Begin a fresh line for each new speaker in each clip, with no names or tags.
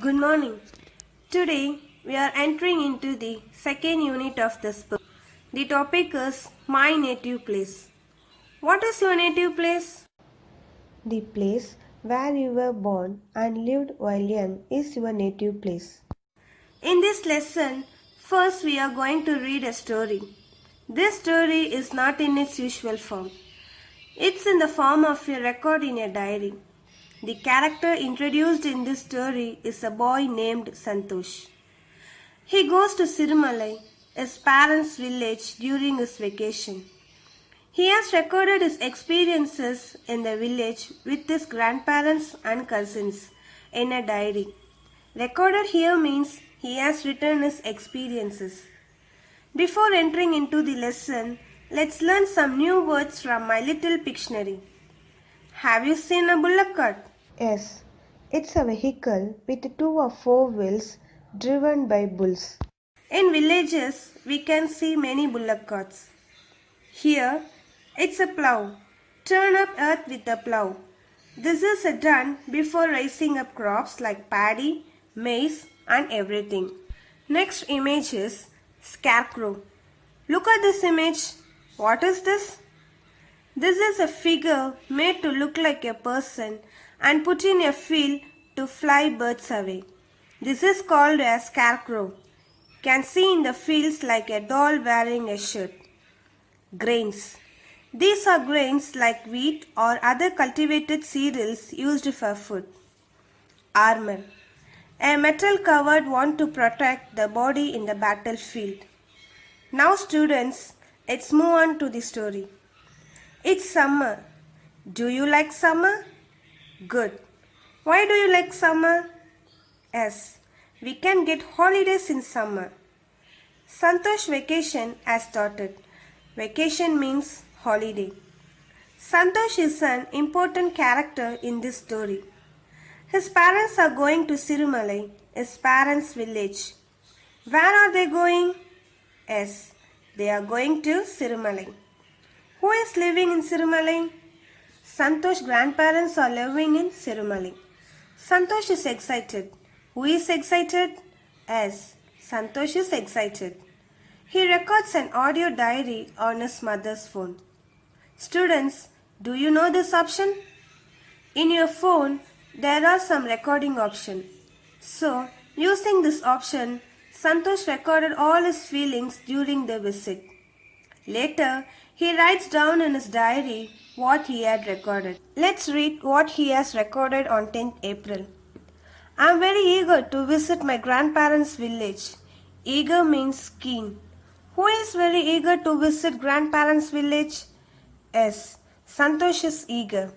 Good morning. Today we are entering into the second unit of this book. The topic is My Native Place. What is your native place?
The place where you were born and lived while young is your native place.
In this lesson, first we are going to read a story. This story is not in its usual form. It's in the form of a record in a diary. The character introduced in this story is a boy named Santosh. He goes to Sirumalai, his parents' village, during his vacation. He has recorded his experiences in the village with his grandparents and cousins in a diary. Recorded here means he has written his experiences. Before entering into the lesson, let's learn some new words from my little Pictionary. Have you seen a bullock cart?
Yes, it's a vehicle with two or four wheels driven by bulls.
In villages, we can see many bullock carts. Here, it's a plough. Turn up earth with a plough. This is done before raising up crops like paddy, maize and everything. Next image is scarecrow. Look at this image. What is this? This is a figure made to look like a person and put in a field to fly birds away. This is called a scarecrow. Can see in the fields like a doll wearing a shirt. Grains. These are grains like wheat or other cultivated cereals used for food. Armor. A metal covered one to protect the body in the battlefield. Now students, let's move on to the story. It's summer. Do you like summer? Good. Why do you like summer? Yes, we can get holidays in summer. Santosh vacation has started. Vacation means holiday. Santosh is an important character in this story. His parents are going to Sirumalai, his parents' village. Where are they going? Yes, they are going to Sirumalai. Who is living in Sirumalai? Santosh's grandparents are living in Sirumalai. Santosh is excited. Who is excited? Yes, Santosh is excited. He records an audio diary on his mother's phone. Students, do you know this option? In your phone, there are some recording options. So, using this option, Santosh recorded all his feelings during the visit. Later, he writes down in his diary what he had recorded. Let's read what he has recorded on 10th April. I am very eager to visit my grandparents' village. Eager means keen. Who is very eager to visit grandparents' village? Yes, Santosh is eager.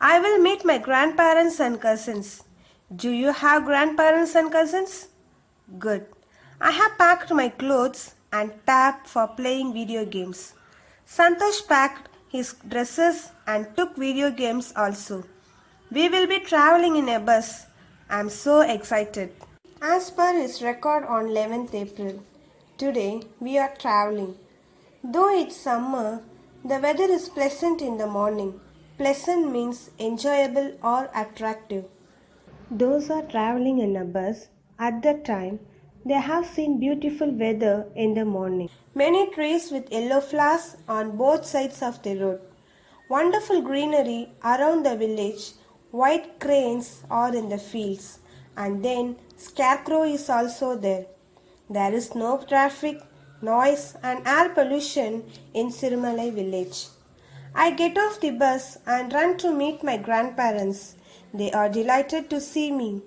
I will meet my grandparents and cousins. Do you have grandparents and cousins? Good. I have packed my clothes and tab for playing video games. Santosh packed his dresses and took video games also. We will be traveling in a bus. I am so excited. As per his record on 11th April, today we are traveling. Though it's summer, the weather is pleasant in the morning. Pleasant means enjoyable or attractive.
Those are traveling in a bus. At that time, they have seen beautiful weather in the morning.
Many trees with yellow flowers on both sides of the road. Wonderful greenery around the village. White cranes are in the fields. And then scarecrow is also there. There is no traffic, noise and air pollution in Sirumalai village. I get off the bus and run to meet my grandparents. They are delighted to see me.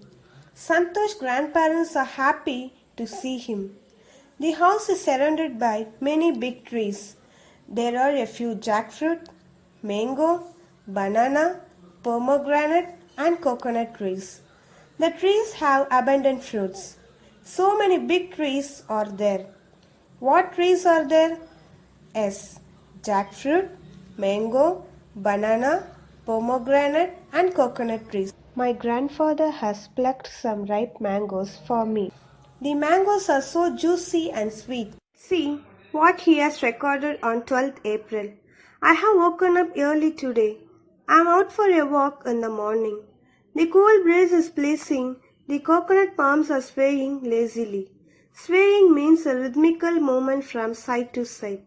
Santosh's grandparents are happy to see him. The house is surrounded by many big trees. There are a few jackfruit, mango, banana, pomegranate and coconut trees. The trees have abundant fruits. So many big trees are there. What trees are there? Yes, jackfruit, mango, banana, pomegranate and coconut trees.
My grandfather has plucked some ripe mangoes for me.
The mangoes are so juicy and sweet. See what he has recorded on 12th April. I have woken up early today. I am out for a walk in the morning. The cool breeze is pleasing. The coconut palms are swaying lazily. Swaying means a rhythmical movement from side to side.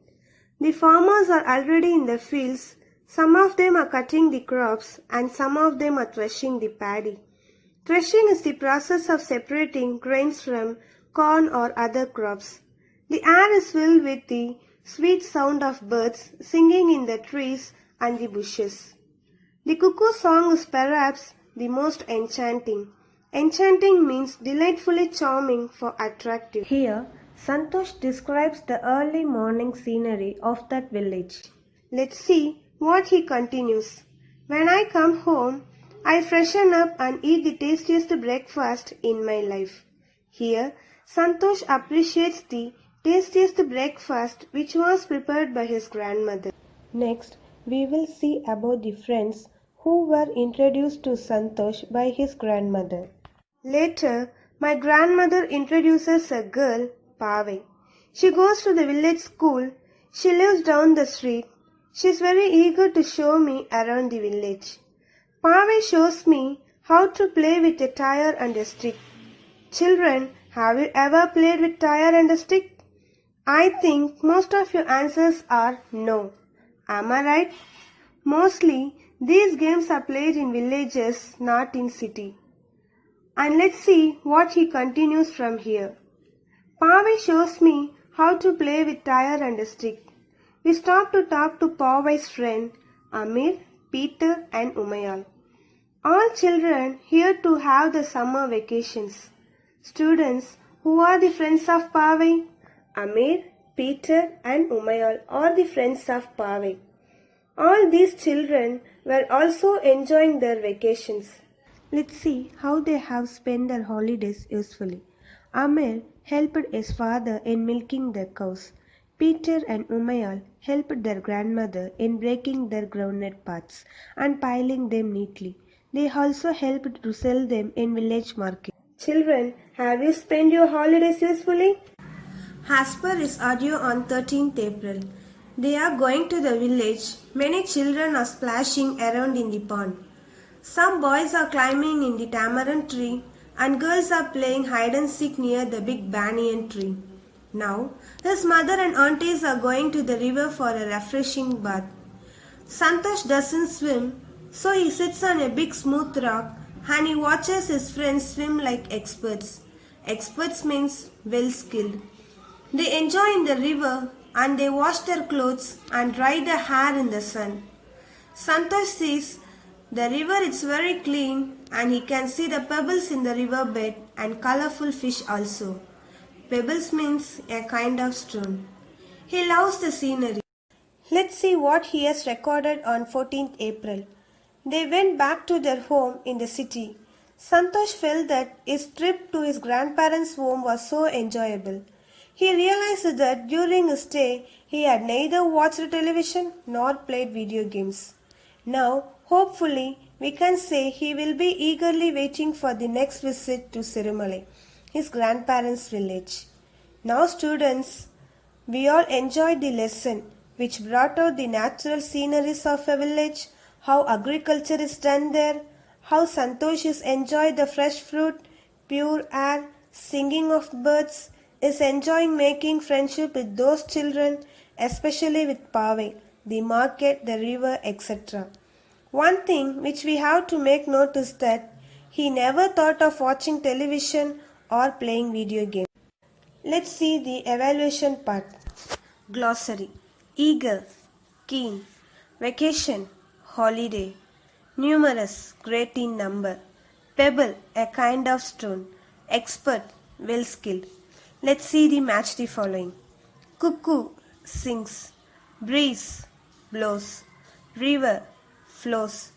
The farmers are already in the fields. Some of them are cutting the crops and some of them are threshing the paddy. Threshing is the process of separating grains from corn or other crops. The air is filled with the sweet sound of birds singing in the trees and the bushes. The cuckoo song is perhaps the most enchanting. Enchanting means delightfully charming for attractive.
Here, Santosh describes the early morning scenery of that village.
Let's see what he continues. When I come home, I freshen up and eat the tastiest breakfast in my life. Here, Santosh appreciates the tastiest breakfast which was prepared by his grandmother.
Next, we will see about the friends who were introduced to Santosh by his grandmother.
Later, my grandmother introduces a girl, Pave. She goes to the village school. She lives down the street. She is very eager to show me around the village. Pave shows me how to play with a tire and a stick. Children, have you ever played with tire and a stick? I think most of your answers are no. Am I right? Mostly, these games are played in villages, not in city. And let's see what he continues from here. Pave shows me how to play with tire and a stick. We stop to talk to Pave's friend Amir, Peter and Umayal. All children here to have the summer vacations. Students, who are the friends of Pave? Amir, Peter and Umayal are the friends of Pave. All these children were also enjoying their vacations.
Let's see how they have spent their holidays usefully. Amir helped his father in milking the cows. Peter and Umayal helped their grandmother in breaking their groundnut pots and piling them neatly. They also helped to sell them in village market.
Children, have you spent your holidays usefully? As per his audio on 13th April, they are going to the village. Many children are splashing around in the pond. Some boys are climbing in the tamarind tree and girls are playing hide and seek near the big banyan tree. Now, his mother and aunties are going to the river for a refreshing bath. Santosh doesn't swim, so he sits on a big smooth rock and he watches his friends swim like experts. Experts means well skilled. They enjoy in the river and they wash their clothes and dry their hair in the sun. Santosh sees the river is very clean and he can see the pebbles in the river bed and colorful fish also. Pebbles means a kind of stone. He loves the scenery. Let's see what he has recorded on 14th April. They went back to their home in the city. Santosh felt that his trip to his grandparents' home was so enjoyable. He realized that during his stay, he had neither watched television nor played video games. Now, hopefully, we can say he will be eagerly waiting for the next visit to Sirumale, his grandparents' village. Now, students, we all enjoyed the lesson which brought out the natural sceneries of a village, how agriculture is done there, how Santosh is enjoyed the fresh fruit, pure air, singing of birds, is enjoying making friendship with those children, especially with Pave, the market, the river, etc. One thing which we have to make note is that he never thought of watching television or playing video games. Let's see the evaluation part. Glossary. Eager, keen, vacation, holiday, numerous, great in number, pebble, a kind of stone, expert, well skilled. Let's see the match the following. Cuckoo, sings, breeze, blows, river, flows,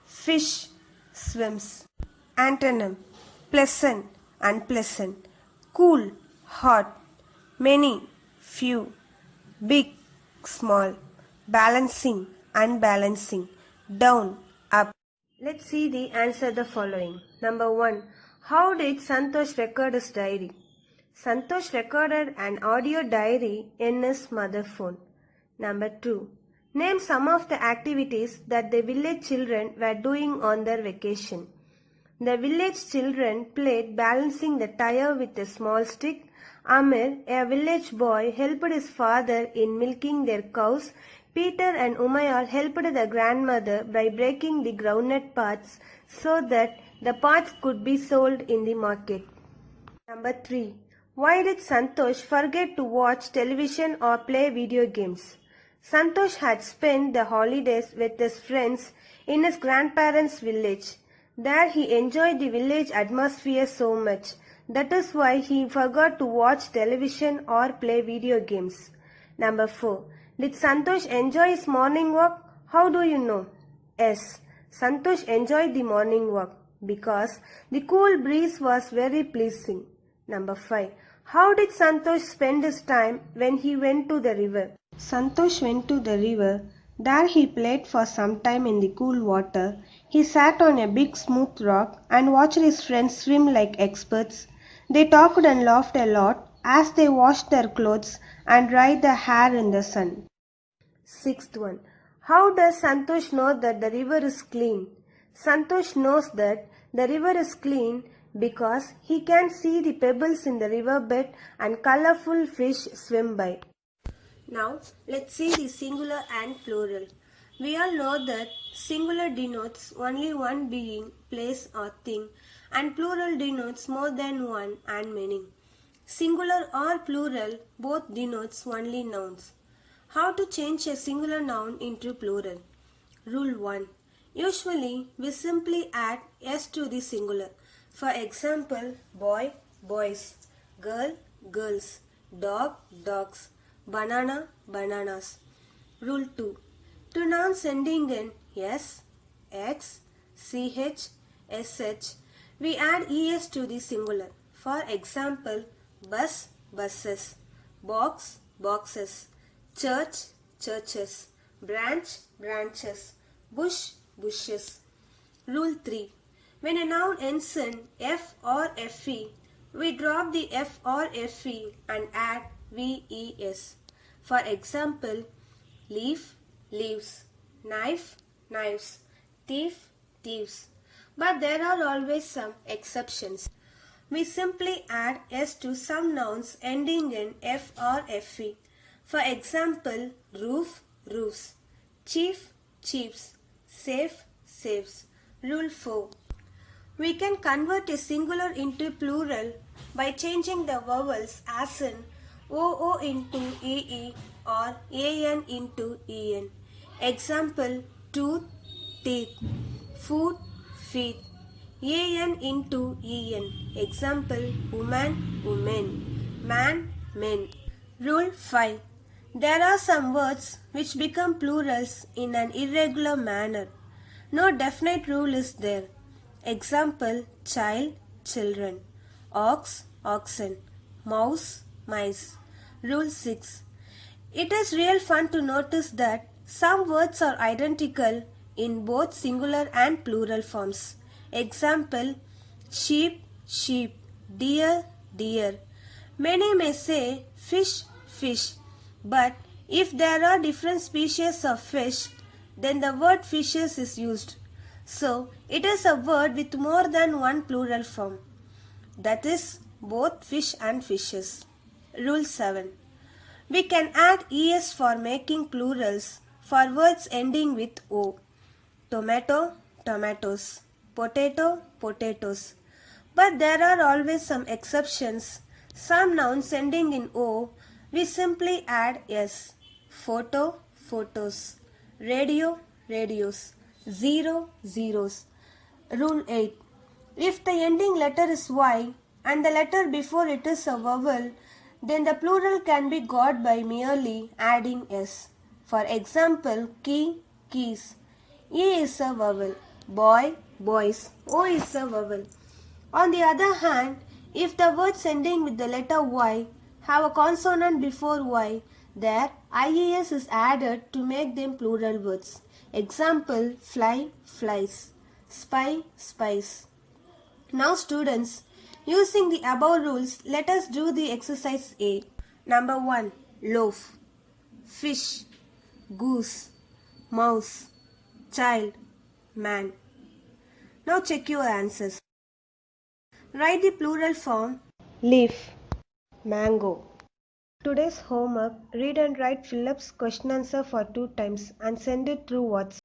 fish, swims. Antonym, pleasant, unpleasant, cool, hot, many, few, big, small, balancing, unbalancing, down, up. Let's see the answer the following. Number 1. How did Santosh record his diary? Santosh recorded an audio diary in his mother phone. Number 2. Name some of the activities that the village children were doing on their vacation. The village children played balancing the tire with a small stick. Amir, a village boy, helped his father in milking their cows. Peter and Umayal helped the grandmother by breaking the groundnut parts so that the parts could be sold in the market. Number 3. Why did Santosh forget to watch television or play video games? Santosh had spent the holidays with his friends in his grandparents' village. There he enjoyed the village atmosphere so much. That is why he forgot to watch television or play video games. Number 4. Did Santosh enjoy his morning walk? How do you know? Yes, Santosh enjoyed the morning walk because the cool breeze was very pleasing. Number 5. How did Santosh spend his time when he went to the river?
Santosh went to the river. There he played for some time in the cool water. He sat on a big smooth rock and watched his friends swim like experts. They talked and laughed a lot as they washed their clothes and dried their hair in the sun.
Sixth one. How does Santosh know that the river is clean? Santosh knows that the river is clean because he can see the pebbles in the riverbed and colorful fish swim by. Now, let's see the singular and plural. We all know that singular denotes only one being, place or thing, and plural denotes more than one and many. Singular or plural both denotes only nouns. How to change a singular noun into plural? Rule 1. Usually, we simply add s to the singular. For example, boy, boys, girl, girls, dog, dogs, banana, bananas. Rule 2. To nouns ending in s, x, ch, sh, we add es to the singular. For example, bus, buses, box, boxes, church, churches, branch, branches, bush, bushes. Rule 3. When a noun ends in f or fe, we drop the f or fe and add ves. For example, leaf, leaves, knife, knives, thief, thieves. But there are always some exceptions. We simply add s to some nouns ending in f or fe. For example, roof, roofs, chief, chiefs, safe, safes. Rule 4. We can convert a singular into plural by changing the vowels as in oo into ee or an into en. Example, tooth, teeth, food, feet, an into en. Example, woman, women, man, men. Rule 5. There are some words which become plurals in an irregular manner. No definite rule is there. Example, child, children, ox, oxen, mouse, mice. Rule 6. It is real fun to notice that some words are identical in both singular and plural forms. Example, sheep, sheep, deer, deer. Many may say fish, fish, but if there are different species of fish, then the word fishes is used. So, it is a word with more than one plural form. That is, both fish and fishes. Rule 7. We can add es for making plurals for words ending with o. Tomato, tomatoes. Potato, potatoes. But there are always some exceptions. Some nouns ending in o, we simply add s. Photo, photos. Radio, radios. Zero, zeros. Rule 8. If the ending letter is y and the letter before it is a vowel, then the plural can be got by merely adding s. For example, key, keys. E is a vowel. Boy, boys. O is a vowel. On the other hand, if the words ending with the letter y have a consonant before y, there ies is added to make them plural words. Example, fly, flies. Spy, spies. Now students, using the above rules, let us do the exercise A. Number 1. Loaf. Fish. Goose. Mouse. Child. Man. Now check your answers. Write the plural form.
Leaf. Mango. Today's homework, read and write Philip's question answer for 2 times and send it through WhatsApp.